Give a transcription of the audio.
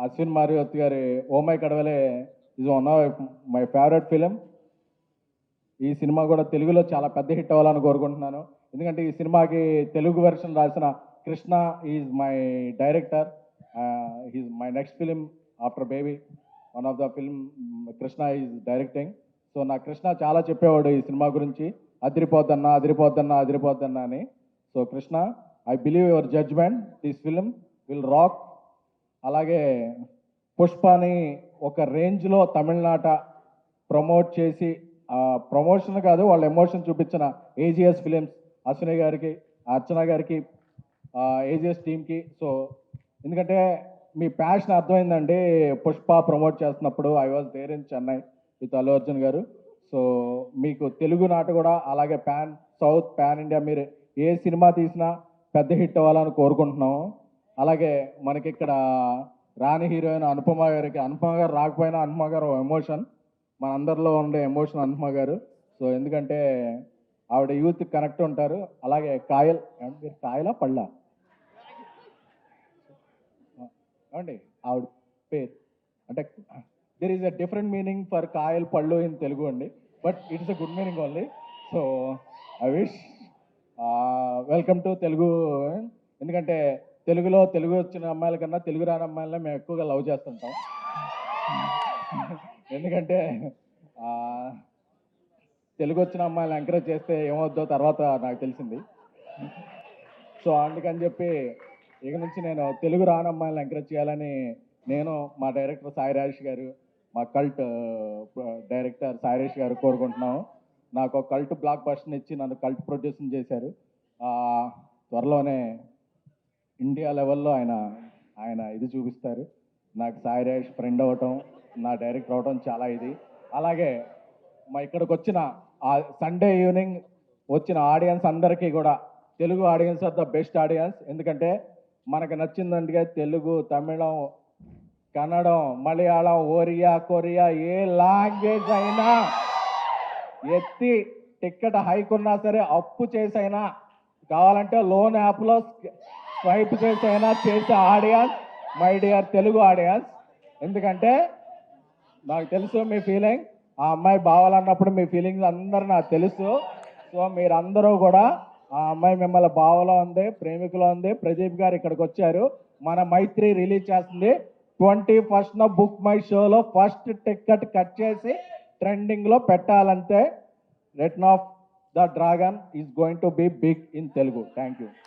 అశ్విన్ మారివత్ గారి oh my Kadavule is one of my favourite film. ఈ సినిమా కూడా తెలుగులో చాలా పెద్ద హిట్ అవ్వాలని కోరుకుంటున్నాను. ఎందుకంటే ఈ సినిమాకి తెలుగు వెర్షన్ రాసిన Krishna is my director. He's my next film after Baby. One of the film Krishna is directing. So నా కృష్ణ చాలా చెప్పేవాడు ఈ సినిమా గురించి, అదిరిపోద్దన్నా అదిరిపోద్దన్నా అదిరిపోద్దన్నా అని. So Krishna, I believe your judgment, this film will rock. అలాగే పుష్పని ఒక రేంజ్లో తమిళనాట ప్రమోట్ చేసి, ప్రమోషన్ కాదు వాళ్ళ ఎమోషన్ చూపించిన ఏజిఎస్ ఫిలిమ్స్, అశ్విని గారికి, అర్చన గారికి, ఏజిఎస్ టీమ్కి. సో ఎందుకంటే మీ ప్యాషన్ అర్థమైందండి. పుష్ప ప్రమోట్ చేస్తున్నప్పుడు I was there in Chennai with Allu Arjun గారు. సో మీకు తెలుగు నాట కూడా అలాగే పాన్ సౌత్, పాన్ ఇండియా మీరు ఏ సినిమా తీసినా పెద్ద హిట్ అవ్వాలని కోరుకుంటున్నాము. అలాగే మనకి ఇక్కడ రాణి హీరోయిన్ అనుపమ గారికి, అనుపమ గారు రాకపోయినా అనుపమ గారు ఎమోషన్, మనందరిలో ఉండే ఎమోషన్ అనుపమ గారు. సో ఎందుకంటే ఆవిడ యూత్ కనెక్ట్ ఉంటారు. అలాగే కాయల్, మీరు కాయలా పళ్ళా ఏమండి ఆవిడ పేరు, అంటే there is a different meaning for కాయల్ పళ్ళు ఇన్ తెలుగు అండి, but it's a good meaning only. So I wish welcome to Telugu. ఎందుకంటే తెలుగులో తెలుగు వచ్చిన అమ్మాయిల కన్నా తెలుగు రాని అమ్మాయిలనే మేము ఎక్కువగా లవ్ చేస్తుంటాం. ఎందుకంటే తెలుగు వచ్చిన అమ్మాయిలు ఎంకరేజ్ చేస్తే ఏమవుద్దో తర్వాత నాకు తెలిసింది. సో అందుకని చెప్పి ఇక నుంచి నేను తెలుగు రాని అమ్మాయిలను ఎంకరేజ్ చేయాలని నేను, మా డైరెక్టర్ సాయి రాజేష్ గారు, మా కల్ట్ డైరెక్టర్ సాయి రాజేష్ గారు కోరుకుంటున్నాము. నాకు ఒక కల్ట్ బ్లాక్ బస్టర్ ఇచ్చి నన్ను కల్ట్ ప్రొడ్యూసింగ్ చేశారు. త్వరలోనే ఇండియా లెవెల్లో ఆయన ఇది చూపిస్తారు. నాకు సాయి రాజేష్ ఫ్రెండ్ అవ్వటం, నా డైరెక్టర్ అవ్వటం చాలా ఇది. అలాగే మా ఇక్కడికి వచ్చిన సండే ఈవినింగ్ వచ్చిన ఆడియన్స్ అందరికీ కూడా, Telugu audience are the best audience. ఎందుకంటే మనకు నచ్చిందంటే తెలుగు, తమిళం, కన్నడం, మలయాళం, ఒరియా, కొరియా ఏ లాంగ్వేజ్ అయినా ఎత్తి టికెట్ హైక్ ఉన్నా సరే అప్పు చేసైనా, కావాలంటే లోన్ యాప్లో స్వైప్ చేసైనా చేసే audience my dear Telugu audience. ఎందుకంటే నాకు తెలుసు మీ ఫీలింగ్, ఆ అమ్మాయి బావాలన్నప్పుడు మీ ఫీలింగ్స్ అందరూ నాకు తెలుసు. సో మీరందరూ కూడా ఆ అమ్మాయి మిమ్మల్ని బావలో ఉంది, ప్రేమికులో ఉంది. ప్రదీప్ గారు ఇక్కడికి వచ్చారు, మన మైత్రి రిలీజ్ చేస్తుంది 21st బుక్ మై షోలో ఫస్ట్ టికెట్ కట్ చేసి ట్రెండింగ్లో పెట్టాలంటే return of the dragon is going to be big in Telugu. Thank you.